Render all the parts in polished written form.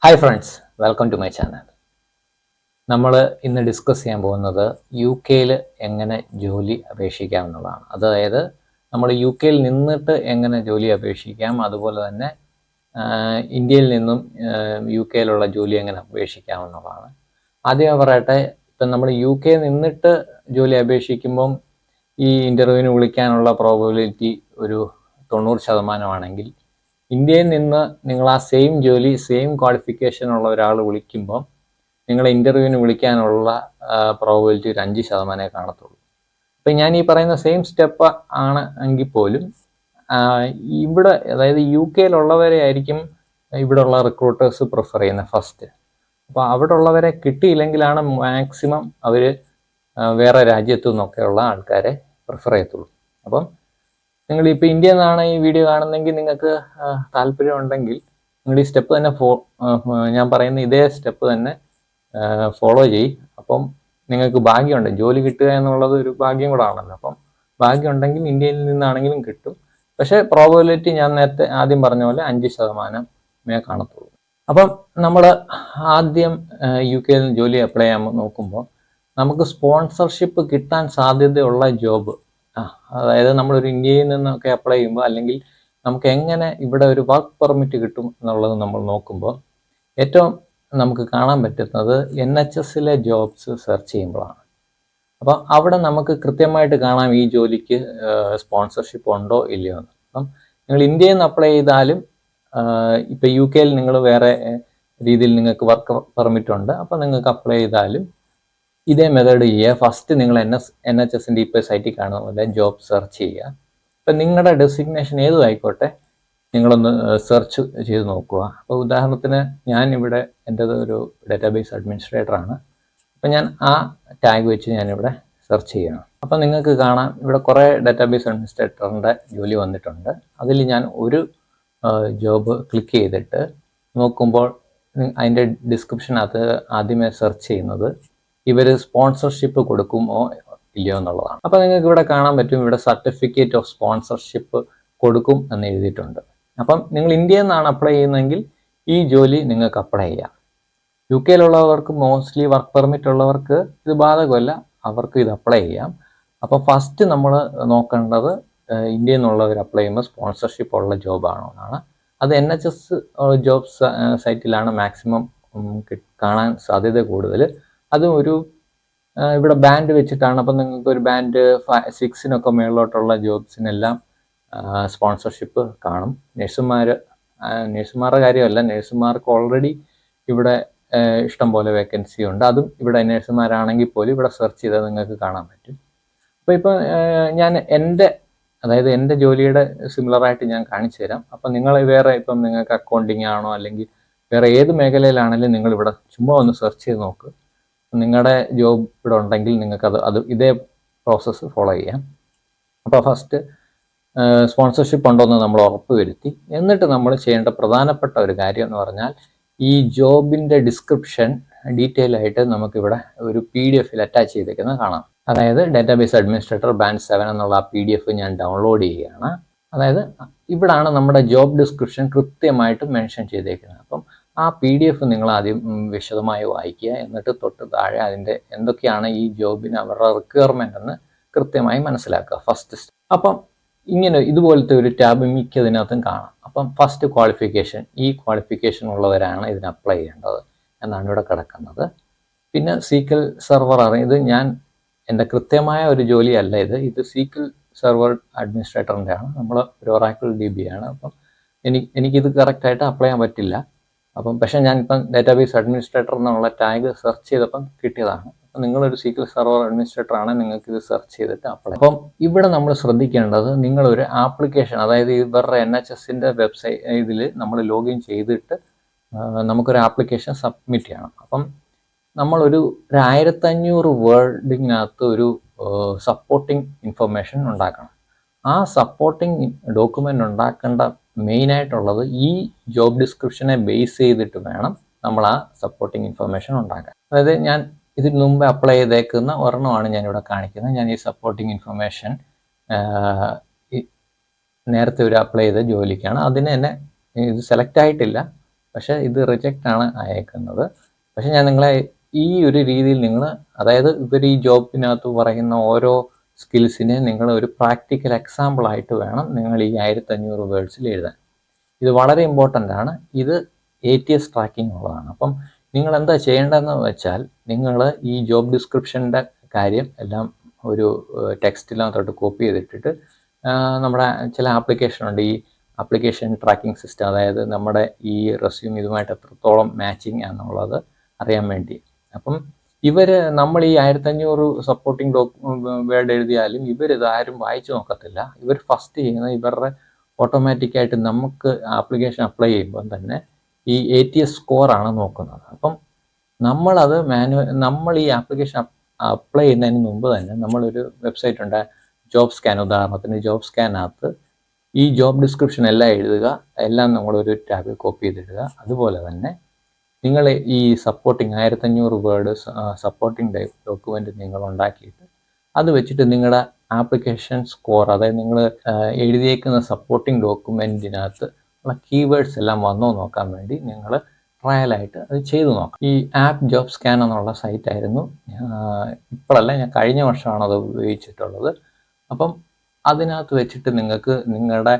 Hi friends, welcome to my channel. നമ്മൾ ഇന്ന് discuss ചെയ്യാൻ പോകുന്നത് യു കെയിൽ എങ്ങനെ ജോലി അപേക്ഷിക്കാം എന്നുള്ളതാണ്. അതായത് നമ്മൾ യു കെയിൽ നിന്നിട്ട് എങ്ങനെ ജോലി അപേക്ഷിക്കാം, അതുപോലെ തന്നെ ഇന്ത്യയിൽ നിന്നും യു കെയിലുള്ള ജോലി എങ്ങനെ അപേക്ഷിക്കാം എന്നുള്ളതാണ്. ആദ്യം പറയട്ടെ, ഇപ്പം നമ്മൾ യു കെ നിന്നിട്ട് ജോലി അപേക്ഷിക്കുമ്പം ഈ ഇൻ്റർവ്യൂവിന് വിളിക്കാനുള്ള പ്രോബബിലിറ്റി ഒരു 90% ആണെങ്കിൽ, ഇന്ത്യയിൽ നിന്ന് നിങ്ങൾ ആ സെയിം ജോലി സെയിം ക്വാളിഫിക്കേഷൻ ഉള്ള ഒരാൾ വിളിക്കുമ്പോൾ നിങ്ങളെ ഇൻ്റർവ്യൂവിന് വിളിക്കാനുള്ള പ്രോബബിലിറ്റി ഒരു 5% കാണത്തുള്ളൂ. അപ്പം ഞാൻ ഈ പറയുന്ന സെയിം സ്റ്റെപ്പ് ആണ് എങ്കിൽ പോലും ഇവിടെ, അതായത് യു കെയിലുള്ളവരെ ആയിരിക്കും ഇവിടെ ഉള്ള റിക്രൂട്ടേഴ്സ് പ്രിഫർ ചെയ്യുന്നത് ഫസ്റ്റ്. അപ്പോൾ അവിടെ ഉള്ളവരെ കിട്ടിയില്ലെങ്കിലാണ് മാക്സിമം അവർ വേറെ രാജ്യത്തു നിന്നൊക്കെയുള്ള ആൾക്കാരെ പ്രിഫർ ചെയ്യത്തുള്ളൂ. അപ്പം നിങ്ങളിപ്പോൾ ഇന്ത്യയിൽ നിന്നാണ് ഈ വീഡിയോ കാണുന്നതെങ്കിൽ നിങ്ങൾക്ക് താല്പര്യമുണ്ടെങ്കിൽ നിങ്ങൾ ഈ സ്റ്റെപ്പ് തന്നെ ഞാൻ പറയുന്ന ഇതേ സ്റ്റെപ്പ് തന്നെ ഫോളോ ചെയ്യും. അപ്പം നിങ്ങൾക്ക് ഭാഗ്യമുണ്ട്, ജോലി കിട്ടുക എന്നുള്ളത് ഒരു ഭാഗ്യം കൂടെ ആണല്ലോ. അപ്പം ഭാഗ്യമുണ്ടെങ്കിൽ ഇന്ത്യയിൽ നിന്നാണെങ്കിലും കിട്ടും. പക്ഷേ പ്രോബബിലിറ്റി ഞാൻ നേരത്തെ ആദ്യം പറഞ്ഞ പോലെ 5% കാണത്തുള്ളൂ. അപ്പം നമ്മൾ ആദ്യം യു കെയിൽ ജോലി അപ്ലൈ ചെയ്യാൻ നോക്കുമ്പോൾ നമുക്ക് സ്പോൺസർഷിപ്പ് കിട്ടാൻ സാധ്യതയുള്ള ജോബ്, അതായത് നമ്മളൊരു ഇന്ത്യയിൽ നിന്നൊക്കെ അപ്ലൈ ചെയ്യുമ്പോൾ അല്ലെങ്കിൽ നമുക്ക് എങ്ങനെ ഇവിടെ ഒരു വർക്ക് പെർമിറ്റ് കിട്ടും എന്നുള്ളത് നമ്മൾ നോക്കുമ്പോൾ ഏറ്റവും നമുക്ക് കാണാൻ പറ്റുന്നത് NHSലെ ജോബ്സ് സെർച്ച് ചെയ്യുമ്പോഴാണ്. അപ്പോൾ അവിടെ നമുക്ക് കൃത്യമായിട്ട് കാണാം ഈ ജോലിക്ക് സ്പോൺസർഷിപ്പ് ഉണ്ടോ ഇല്ലയോ എന്ന്. അപ്പം നിങ്ങൾ ഇന്ത്യയിൽ നിന്ന് അപ്ലൈ ചെയ്താലും ഇപ്പം യു കെയിൽ നിങ്ങൾ വേറെ രീതിയിൽ നിങ്ങൾക്ക് വർക്ക് പെർമിറ്റ് ഉണ്ട്, അപ്പം നിങ്ങൾക്ക് അപ്ലൈ ചെയ്താലും ഇതേ മെത്തേഡ് ചെയ്യുക. ഫസ്റ്റ് നിങ്ങൾ NHSൻ്റെ ഇപ്പോൾ സൈറ്റിൽ കാണുന്ന പോലെ ജോബ് സെർച്ച് ചെയ്യുക. ഇപ്പം നിങ്ങളുടെ ഡെസിഗ്നേഷൻ ഏതും ആയിക്കോട്ടെ, നിങ്ങളൊന്ന് സെർച്ച് ചെയ്ത് നോക്കുക. അപ്പോൾ ഉദാഹരണത്തിന് ഞാനിവിടെ എൻ്റേത് ഒരു ഡാറ്റാബേസ് അഡ്മിനിസ്ട്രേറ്ററാണ്. അപ്പം ഞാൻ ആ ടാഗ് വെച്ച് ഞാനിവിടെ സെർച്ച് ചെയ്യണം. അപ്പം നിങ്ങൾക്ക് കാണാം ഇവിടെ കുറേ ഡാറ്റാബേസ് അഡ്മിനിസ്ട്രേറ്ററിൻ്റെ ജോലി വന്നിട്ടുണ്ട്. അതിൽ ഞാൻ ഒരു ജോബ് ക്ലിക്ക് ചെയ്തിട്ട് നോക്കുമ്പോൾ അതിൻ്റെ ഡിസ്ക്രിപ്ഷനകത്ത് ആദ്യമേ സെർച്ച് ചെയ്യുന്നത് ഇവർ സ്പോൺസർഷിപ്പ് കൊടുക്കുമോ ഇല്ലയോ എന്നുള്ളതാണ്. അപ്പോൾ നിങ്ങൾക്ക് ഇവിടെ കാണാൻ പറ്റും, ഇവിടെ സർട്ടിഫിക്കറ്റ് ഓഫ് സ്പോൺസർഷിപ്പ് കൊടുക്കും എന്ന് എഴുതിയിട്ടുണ്ട്. അപ്പം നിങ്ങൾ ഇന്ത്യയിൽ നിന്നാണ് അപ്ലൈ ചെയ്യുന്നതെങ്കിൽ ഈ ജോലി നിങ്ങൾക്ക് അപ്ലൈ ചെയ്യാം. യു കെയിലുള്ളവർക്ക്, മോസ്റ്റ്ലി വർക്ക് പെർമിറ്റ് ഉള്ളവർക്ക് ഇത് ബാധകമല്ല, അവർക്ക് ഇത് അപ്ലൈ ചെയ്യാം. അപ്പോൾ ഫസ്റ്റ് നമ്മൾ നോക്കേണ്ടത് ഇന്ത്യയിൽ നിന്നുള്ളവർ അപ്ലൈ ചെയ്യുമ്പോൾ സ്പോൺസർഷിപ്പ് ഉള്ള ജോബാണോ എന്നാണ്. അത് NHS ജോബ്സ് സൈറ്റിലാണ് മാക്സിമം കാണാൻ സാധ്യത കൂടുതൽ. അതും ഒരു ഇവിടെ ബാൻഡ് വെച്ചിട്ടാണ്. അപ്പം നിങ്ങൾക്ക് ഒരു ബാൻഡ് 6 മേളിലോട്ടുള്ള ജോബ്സിനെല്ലാം സ്പോൺസർഷിപ്പ് കാണും. നഴ്സുമാരുടെ കാര്യമല്ല, നഴ്സുമാർക്ക് ഓൾറെഡി ഇവിടെ ഇഷ്ടം പോലെ വേക്കൻസി ഉണ്ട്. അതും ഇവിടെ നഴ്സുമാരാണെങ്കിൽ പോലും ഇവിടെ സെർച്ച് ചെയ്താൽ നിങ്ങൾക്ക് കാണാൻ പറ്റും. അപ്പോൾ ഇപ്പം ഞാൻ അതായത് എൻ്റെ ജോലിയുടെ സിമിലറായിട്ട് ഞാൻ കാണിച്ചു തരാം. അപ്പം നിങ്ങൾ വേറെ, ഇപ്പം നിങ്ങൾക്ക് അക്കൗണ്ടിങ് ആണോ അല്ലെങ്കിൽ വേറെ ഏത് മേഖലയിലാണെങ്കിലും നിങ്ങളിവിടെ ചുമ്മാ ഒന്ന് സെർച്ച് ചെയ്ത് നോക്ക്. നിങ്ങളുടെ ജോബ് ഇവിടെ ഉണ്ടെങ്കിൽ നിങ്ങൾക്ക് അത് ഇതേ പ്രോസസ്സ് ഫോളോ ചെയ്യാം. അപ്പോൾ ഫസ്റ്റ് സ്പോൺസർഷിപ്പ് ഉണ്ടോ എന്ന് നമ്മൾ ഉറപ്പ് വരുത്തി, എന്നിട്ട് നമ്മൾ ചെയ്യേണ്ട പ്രധാനപ്പെട്ട ഒരു കാര്യം എന്ന് പറഞ്ഞാൽ ഈ ജോബിൻ്റെ ഡിസ്ക്രിപ്ഷൻ ഡീറ്റെയിൽ ആയിട്ട് നമുക്കിവിടെ ഒരു PDF അറ്റാച്ച് ചെയ്തേക്കുന്നത് കാണാം. അതായത് ഡാറ്റാബേസ് അഡ്മിനിസ്ട്രേറ്റർ ബാൻഡ് 7 എന്നുള്ള ആ PDF ഞാൻ ഡൗൺലോഡ് ചെയ്യുകയാണ്. അതായത് ഇവിടാണ് നമ്മുടെ ജോബ് ഡിസ്ക്രിപ്ഷൻ കൃത്യമായിട്ട് മെൻഷൻ ചെയ്തേക്കുന്നത്. അപ്പം ആ PDF നിങ്ങൾ ആദ്യം വിശദമായി വായിക്കുക. എന്നിട്ട് തൊട്ട് താഴെ അതിൻ്റെ എന്തൊക്കെയാണ് ഈ ജോബിന് അവരുടെ റിക്വയർമെൻ്റ് എന്ന് കൃത്യമായി മനസ്സിലാക്കുക ഫസ്റ്റ്. അപ്പം ഇങ്ങനെ ഇതുപോലത്തെ ഒരു ടാബ് മിക്കതിനകത്തും കാണാം. അപ്പം ഫസ്റ്റ് ക്വാളിഫിക്കേഷൻ, ഈ ക്വാളിഫിക്കേഷൻ ഉള്ളവരാണ് ഇതിന് അപ്ലൈ ചെയ്യേണ്ടത് എന്നാണ് ഇവിടെ കിടക്കുന്നത്. പിന്നെ SQL സെർവർ ഇത് എൻ്റെ കൃത്യമായ ഒരു ജോലിയല്ല ഇത് SQL സെർവർ അഡ്മിനിസ്ട്രേറ്ററിൻ്റെ ആണ്. നമ്മൾ ഒരു Oracle DB ആണ്. അപ്പം എനിക്കിത് കറക്റ്റായിട്ട് അപ്ലൈ ചെയ്യാൻ പറ്റില്ല. അപ്പം പക്ഷേ ഞാനിപ്പം ഡാറ്റാബേസ് അഡ്മിനിസ്ട്രേറ്റർ എന്നുള്ള ടാഗ് സെർച്ച് ചെയ്തപ്പം കിട്ടിയതാണ്. അപ്പം നിങ്ങളൊരു SQL സെർവർ അഡ്മിനിസ്ട്രേറ്റർ ആണ്, നിങ്ങൾക്ക് ഇത് സെർച്ച് ചെയ്തിട്ട് അപ്ലൈ. അപ്പം ഇവിടെ നമ്മൾ ശ്രദ്ധിക്കേണ്ടത്, നിങ്ങളൊരു ആപ്ലിക്കേഷൻ, അതായത് ഇവരുടെ NHSൻ്റെ ഇതിൽ നമ്മൾ ലോഗിൻ ചെയ്തിട്ട് നമുക്കൊരു ആപ്ലിക്കേഷൻ സബ്മിറ്റ് ചെയ്യണം. അപ്പം നമ്മളൊരു 1500 വേർഡിനകത്ത് ഒരു സപ്പോർട്ടിംഗ് ഇൻഫർമേഷൻ ഉണ്ടാക്കണം. ആ സപ്പോർട്ടിംഗ് ഡോക്യുമെൻ്റ് ഉണ്ടാക്കേണ്ട മെയിനായിട്ടുള്ളത് ഈ ജോബ് ഡിസ്ക്രിപ്ഷനെ ബേസ് ചെയ്തിട്ട് വേണം നമ്മൾ ആ സപ്പോർട്ടിംഗ് ഇൻഫർമേഷൻ ഉണ്ടാക്കാൻ. അതായത് ഞാൻ ഇതിന് മുമ്പ് അപ്ലൈ ചെയ്തേക്കുന്ന ഒരെണ്ണമാണ് ഞാനിവിടെ കാണിക്കുന്നത്. ഞാൻ ഈ സപ്പോർട്ടിംഗ് ഇൻഫർമേഷൻ നേരത്തെ ഒരു അപ്ലൈ ചെയ്ത ജോലിക്കാണ്. അതിന് തന്നെ ഇത് സെലക്ട് ആയിട്ടില്ല, പക്ഷേ ഇത് റിജക്റ്റ് ആണ് അയക്കുന്നത്. പക്ഷെ ഞാൻ നിങ്ങളെ ഈ ഒരു രീതിയിൽ നിങ്ങൾ, അതായത് ഇവർ ഈ ജോബിനകത്ത് പറയുന്ന ഓരോ സ്കിൽസിനെ നിങ്ങൾ ഒരു പ്രാക്ടിക്കൽ എക്സാമ്പിൾ ആയിട്ട് വേണം നിങ്ങൾ ഈ 1500 വേർഡ്സിൽ എഴുതാൻ. ഇത് വളരെ ഇമ്പോർട്ടൻ്റ് ആണ്. ഇത് ATS ട്രാക്കിംഗ് ഉള്ളതാണ്. അപ്പം നിങ്ങൾ എന്താ ചെയ്യേണ്ടതെന്ന് വെച്ചാൽ, നിങ്ങൾ ഈ ജോബ് ഡിസ്ക്രിപ്ഷൻ്റെ കാര്യം എല്ലാം ഒരു ടെക്സ്റ്റിനകത്തോട്ട് കോപ്പി ചെയ്തിട്ടിട്ട്, നമ്മുടെ ചില ആപ്ലിക്കേഷൻ ഉണ്ട്, ഈ ആപ്ലിക്കേഷൻ ട്രാക്കിംഗ് സിസ്റ്റം, അതായത് നമ്മുടെ ഈ റെസ്യൂം ഇതുമായിട്ട് എത്രത്തോളം മാച്ചിങ് ആണെന്നുള്ളത് അറിയാൻ വേണ്ടി. അപ്പം നമ്മൾ ഈ 1500 സപ്പോർട്ടിംഗ് വേർഡ് എഴുതിയാലും ഇവരിത് ആരും വായിച്ചു നോക്കത്തില്ല. ഇവർ ഫസ്റ്റ് ചെയ്യുന്നത് ഇവരുടെ ഓട്ടോമാറ്റിക്കായിട്ട് നമുക്ക് ആപ്ലിക്കേഷൻ അപ്ലൈ ചെയ്യുമ്പോൾ തന്നെ ഈ ATS സ്കോറാണ് നോക്കുന്നത്. അപ്പം നമ്മളത് നമ്മൾ ഈ ആപ്ലിക്കേഷൻ അപ്ലൈ ചെയ്യുന്നതിന് മുമ്പ് തന്നെ നമ്മളൊരു വെബ്സൈറ്റ് ഉണ്ട്, ജോബ് സ്കാൻ. ഉദാഹരണത്തിന് ജോബ് സ്കാനകത്ത് ഈ ജോബ് ഡിസ്ക്രിപ്ഷൻ എല്ലാം എഴുതുക, എല്ലാം നമ്മളൊരു ടാബിൽ കോപ്പി ചെയ്തിടുക. അതുപോലെ തന്നെ നിങ്ങൾ ഈ സപ്പോർട്ടിങ് 1500 വേർഡ് സപ്പോർട്ടിങ് ഡോക്യുമെൻ്റ് നിങ്ങൾ ഉണ്ടാക്കിയിട്ട് അത് വെച്ചിട്ട് നിങ്ങളുടെ ആപ്ലിക്കേഷൻ സ്കോർ, അതായത് നിങ്ങൾ എഴുതിയേക്കുന്ന സപ്പോർട്ടിങ് ഡോക്യുമെൻറ്റിനകത്ത് ഉള്ള കീവേഡ്സ് എല്ലാം വന്നോ നോക്കാൻ വേണ്ടി നിങ്ങൾ ട്രയലായിട്ട് അത് ചെയ്തു നോക്കാം. ഈ ആപ്പ് ജോബ് സ്കാൻ എന്നുള്ള സൈറ്റായിരുന്നു, ഇപ്പോഴല്ല, ഞാൻ കഴിഞ്ഞ വർഷമാണ് അത് ഉപയോഗിച്ചിട്ടുള്ളത്. അപ്പം അതിനകത്ത് വെച്ചിട്ട് നിങ്ങൾക്ക് നിങ്ങളുടെ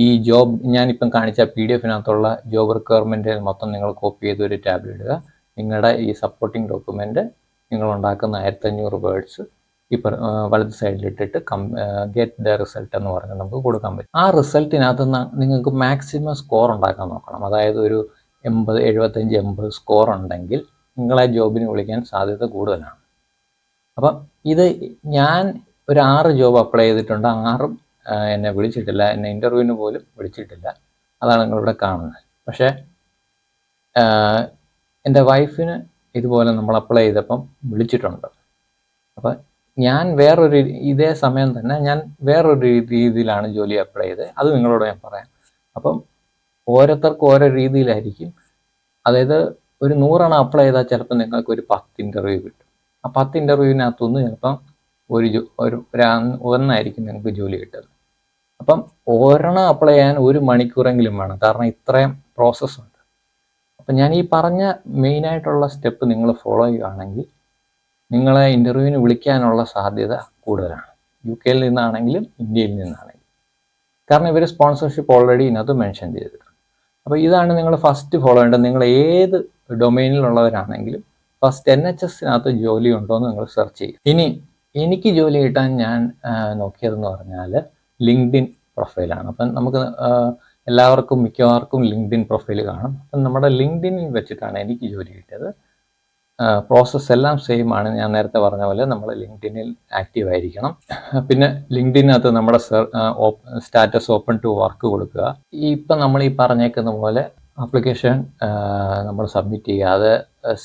ഈ ജോബ്, ഞാനിപ്പം കാണിച്ച PDF-നകത്തുള്ള ജോബ് റിക്വയർമെൻറ്റ് മൊത്തം നിങ്ങൾ കോപ്പി ചെയ്ത് ഒരു ടാബിൽ ഇടുക. നിങ്ങളുടെ ഈ സപ്പോർട്ടിംഗ് ഡോക്യുമെൻ്റ് നിങ്ങൾ ഉണ്ടാക്കുന്ന 1500 വേർഡ്സ് ഇപ്പോൾ വലത് സൈഡിലിട്ടിട്ട് ഗെറ്റ് ദ റിസൾട്ട് എന്ന് പറഞ്ഞ് നമുക്ക് കൊടുക്കാൻ പറ്റും. ആ റിസൾട്ടിനകത്ത് നിങ്ങൾക്ക് മാക്സിമം സ്കോർ ഉണ്ടാക്കാൻ നോക്കണം. അതായത് ഒരു 80, 75, 80 സ്കോർ ഉണ്ടെങ്കിൽ നിങ്ങളെ ജോബിന് വിളിക്കാൻ സാധ്യത കൂടുതലാണ്. അപ്പം ഇത് ഞാൻ ഒരു 6 ജോബ് അപ്ലൈ ചെയ്തിട്ടുണ്ട്, 6ഉം എന്നെ വിളിച്ചിട്ടില്ല, എന്നെ ഇൻ്റർവ്യൂവിന് പോലും വിളിച്ചിട്ടില്ല. അതാണ് നിങ്ങളിവിടെ കാണുന്നത്. പക്ഷേ എൻ്റെ വൈഫിന് ഇതുപോലെ നമ്മൾ അപ്ലൈ ചെയ്തപ്പം വിളിച്ചിട്ടുണ്ട്. അപ്പം ഞാൻ ഇതേ സമയം തന്നെ ഞാൻ വേറൊരു രീതിയിലാണ് ജോലി അപ്ലൈ ചെയ്തത്. അത് നിങ്ങളോട് ഞാൻ പറയാം. അപ്പം ഓരോരുത്തർക്കും ഓരോ രീതിയിലായിരിക്കും. അതായത് ഒരു 100 എണ്ണം അപ്ലൈ ചെയ്താൽ ചിലപ്പോൾ നിങ്ങൾക്ക് ഒരു 10 ഇൻ്റർവ്യൂ കിട്ടും. ആ 10 ഇൻ്റർവ്യൂവിനകത്തുനിന്ന് ചിലപ്പം ഒന്നായിരിക്കും നിങ്ങൾക്ക് ജോലി കിട്ടുന്നത്. അപ്പം ഒരെണ്ണം അപ്ലൈ ചെയ്യാൻ 1 മണിക്കൂറെങ്കിലും വേണം, കാരണം ഇത്രയും പ്രോസസ്സുണ്ട്. അപ്പം ഞാൻ ഈ പറഞ്ഞ മെയിനായിട്ടുള്ള സ്റ്റെപ്പ് നിങ്ങൾ ഫോളോ ചെയ്യുകയാണെങ്കിൽ നിങ്ങളെ ഇൻ്റർവ്യൂവിന് വിളിക്കാനുള്ള സാധ്യത കൂടുതലാണ്, UK-യിൽ നിന്നാണെങ്കിലും ഇന്ത്യയിൽ നിന്നാണെങ്കിലും. കാരണം ഇവർ സ്പോൺസർഷിപ്പ് ഓൾറെഡി ഇതിനകത്ത് മെൻഷൻ ചെയ്തിട്ടുണ്ട്. അപ്പോൾ ഇതാണ് നിങ്ങൾ ഫസ്റ്റ് ഫോളോ ചെയ്യേണ്ടത്. നിങ്ങൾ ഏത് ഡൊമൈനിലുള്ളവരാണെങ്കിലും ഫസ്റ്റ് NHS-നകത്ത് ജോലി ഉണ്ടോ എന്ന് നിങ്ങൾ സെർച്ച് ചെയ്യും. ഇനി എനിക്ക് ജോലി കിട്ടാൻ ഞാൻ നോക്കിയതെന്ന് പറഞ്ഞാൽ ലിങ്ക്ഡിൻ പ്രൊഫൈലാണ്. അപ്പം നമുക്ക് എല്ലാവർക്കും മിക്കവാർക്കും ലിങ്ക്ഡിൻ പ്രൊഫൈൽ കാണും. അപ്പം നമ്മുടെ ലിങ്ക്ഡിനിൽ വെച്ചിട്ടാണ് എനിക്ക് ജോലി കിട്ടിയത്. പ്രോസസ്സ് എല്ലാം സെയിം ആണ്. ഞാൻ നേരത്തെ പറഞ്ഞ പോലെ നമ്മൾ ലിങ്ക്ഡിനിൽ ആക്റ്റീവ് ആയിരിക്കണം. പിന്നെ ലിങ്ക്ഡിനകത്ത് നമ്മുടെ സ്റ്റാറ്റസ് ഓപ്പൺ ടു വർക്ക് കൊടുക്കുക. ഇപ്പം നമ്മൾ ഈ പറഞ്ഞേക്കുന്ന പോലെ ആപ്ലിക്കേഷൻ നമ്മൾ സബ്മിറ്റ് ചെയ്യുക. അത്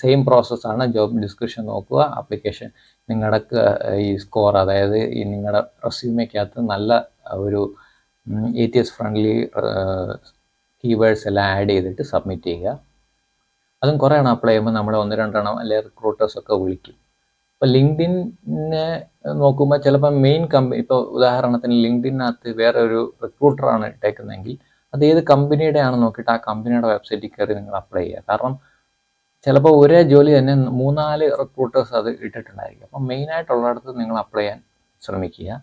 സെയിം പ്രോസസ്സാണ്. ജോബ് ഡിസ്ക്രിപ്ഷൻ നോക്കുക, ആപ്ലിക്കേഷൻ നിങ്ങളുടെ ഈ സ്കോർ, അതായത് ഈ നിങ്ങളുടെ റെസ്യൂമേക്കകത്ത് നല്ല ഒരു ATS ഫ്രണ്ട്ലി കീവേഡ്സ് എല്ലാം ആഡ് ചെയ്തിട്ട് സബ്മിറ്റ് ചെയ്യുക. അതും കുറേ എണ്ണം അപ്ലൈ ചെയ്യുമ്പോൾ നമ്മളെ 1-2 എണ്ണം അല്ലെങ്കിൽ റിക്രൂട്ടേഴ്സൊക്കെ വിളിക്കും. അപ്പോൾ ലിങ്ക്ഡിനെ നോക്കുമ്പോൾ ചിലപ്പോൾ മെയിൻ കമ്പനി, ഇപ്പോൾ ഉദാഹരണത്തിന് ലിങ്ക്ഡിനകത്ത് വേറെ ഒരു റിക്രൂട്ടറാണ് ഇട്ടേക്കുന്നതെങ്കിൽ അത് ഏത് കമ്പനിയുടെ ആണെന്ന് നോക്കിയിട്ട് ആ കമ്പനിയുടെ വെബ്സൈറ്റിൽ കയറി നിങ്ങൾ അപ്ലൈ ചെയ്യുക. കാരണം ചിലപ്പോൾ ഒരേ ജോലി തന്നെ 3-4 റിക്രൂട്ടേഴ്സ് അത് ഇട്ടിട്ടുണ്ടായിരിക്കും. അപ്പം മെയിനായിട്ടുള്ളിടത്ത് നിങ്ങൾ അപ്ലൈ ചെയ്യാൻ ശ്രമിക്കുക.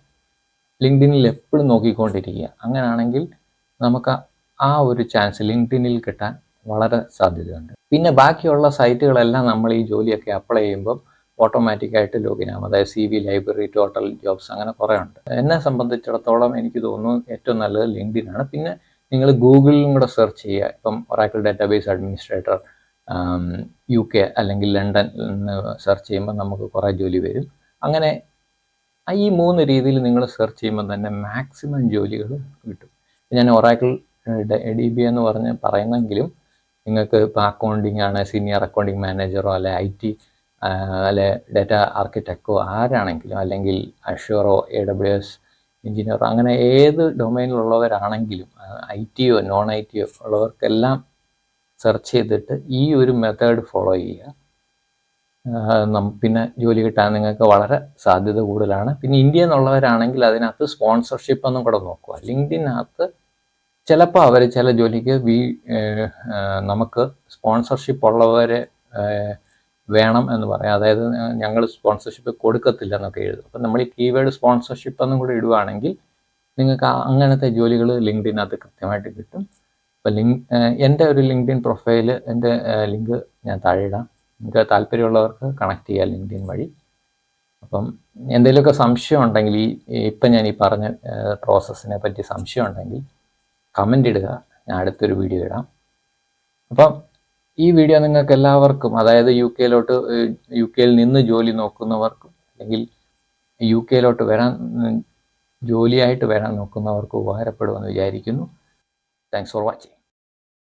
ലിങ്ക്ഡിനിൽ എപ്പോഴും നോക്കിക്കൊണ്ടിരിക്കുക. അങ്ങനെയാണെങ്കിൽ നമുക്ക് ആ ഒരു ചാൻസ് ലിങ്ക്ഡിനിൽ കിട്ടാൻ വളരെ സാധ്യതയുണ്ട്. പിന്നെ ബാക്കിയുള്ള സൈറ്റുകളെല്ലാം നമ്മൾ ഈ ജോലിയൊക്കെ അപ്ലൈ ചെയ്യുമ്പം ഓട്ടോമാറ്റിക്കായിട്ട് ലോഗിൻ ആകും. അതായത് CV ലൈബ്രറി, ടോട്ടൽ ജോബ്സ്, അങ്ങനെ കുറേ ഉണ്ട്. എന്നെ സംബന്ധിച്ചിടത്തോളം എനിക്ക് തോന്നുന്നു ഏറ്റവും നല്ലത് ലിങ്ക്ഡിനാണ്. പിന്നെ നിങ്ങൾ ഗൂഗിളിലും കൂടെ സെർച്ച് ചെയ്യുക. ഇപ്പം ഒറാക്കിൾ ഡാറ്റാബേസ് അഡ്മിനിസ്ട്രേറ്റർ UK അല്ലെങ്കിൽ ലണ്ടൻ സെർച്ച് ചെയ്യുമ്പോൾ നമുക്ക് കുറേ ജോലി വരും. അങ്ങനെ ഈ 3 രീതിയിൽ നിങ്ങൾ സെർച്ച് ചെയ്യുമ്പോൾ തന്നെ മാക്സിമം ജോലികൾ കിട്ടും. ഞാൻ ഒറാക്കിൾ DB എന്ന് പറയുന്നെങ്കിലും നിങ്ങൾക്ക് ഇപ്പോൾ അക്കൗണ്ടിങ് ആണ്, സീനിയർ അക്കൗണ്ടിങ് മാനേജറോ അല്ലെ IT അല്ലെ ഡാറ്റ ആർക്കിടെക്റ്റോ ആരാണെങ്കിലും, അല്ലെങ്കിൽ അഷ്യൂറോ AWS എഞ്ചിനീയറോ, അങ്ങനെ ഏത് ഡൊമൈനിലുള്ളവരാണെങ്കിലും IT-യോ നോൺ IT-യോ ഉള്ളവർക്കെല്ലാം സെർച്ച് ചെയ്തിട്ട് ഈ ഒരു മെത്തേഡ് ഫോളോ ചെയ്യുക. പിന്നെ ജോലി കിട്ടാൻ നിങ്ങൾക്ക് വളരെ സാധ്യത കൂടുതലാണ്. പിന്നെ ഇന്ത്യയിൽ നിന്നുള്ളവരാണെങ്കിൽ അതിനകത്ത് സ്പോൺസർഷിപ്പ് ഒന്നും കൂടെ നോക്കുക. ലിങ്ക്ഡിനകത്ത് ചിലപ്പോൾ അവർ ചില ജോലിക്ക് നമുക്ക് സ്പോൺസർഷിപ്പ് ഉള്ളവരെ വേണം എന്ന് പറയാം. അതായത് ഞങ്ങൾ സ്പോൺസർഷിപ്പ് കൊടുക്കത്തില്ല എന്നൊക്കെ എഴുതും. അപ്പം നമ്മൾ ഈ കീവേഡ് സ്പോൺസർഷിപ്പ് എന്നും കൂടി ഇടുവാണെങ്കിൽ നിങ്ങൾക്ക് അങ്ങനത്തെ ജോലികൾ ലിങ്ക്ഡിനകത്ത് കൃത്യമായിട്ട് കിട്ടും. അപ്പോൾ എൻ്റെ ഒരു ലിങ്ക്ഡിൻ പ്രൊഫൈല്, എൻ്റെ ലിങ്ക് ഞാൻ താഴെ ഇടാം. നിങ്ങൾക്ക് താല്പര്യമുള്ളവർക്ക് കണക്ട് ചെയ്യാം ലിങ്ക്ഡിൻ വഴി. അപ്പം എന്തെങ്കിലുമൊക്കെ സംശയം ഉണ്ടെങ്കിൽ ഇപ്പം ഞാൻ ഈ പറഞ്ഞ പ്രോസസ്സിനെ പറ്റി സംശയം ഉണ്ടെങ്കിൽ കമൻ്റ് ഇടുക, ഞാൻ അടുത്തൊരു വീഡിയോ ഇടാം. അപ്പം ഈ വീഡിയോ നിങ്ങൾക്ക് എല്ലാവർക്കും, അതായത് യു കെയിൽ നിന്ന് ജോലി നോക്കുന്നവർക്കും അല്ലെങ്കിൽ യു കെയിലോട്ട് ജോലിയായിട്ട് വരാൻ നോക്കുന്നവർക്ക് ഉപകാരപ്പെടുമെന്ന് വിചാരിക്കുന്നു. Thanks for watching.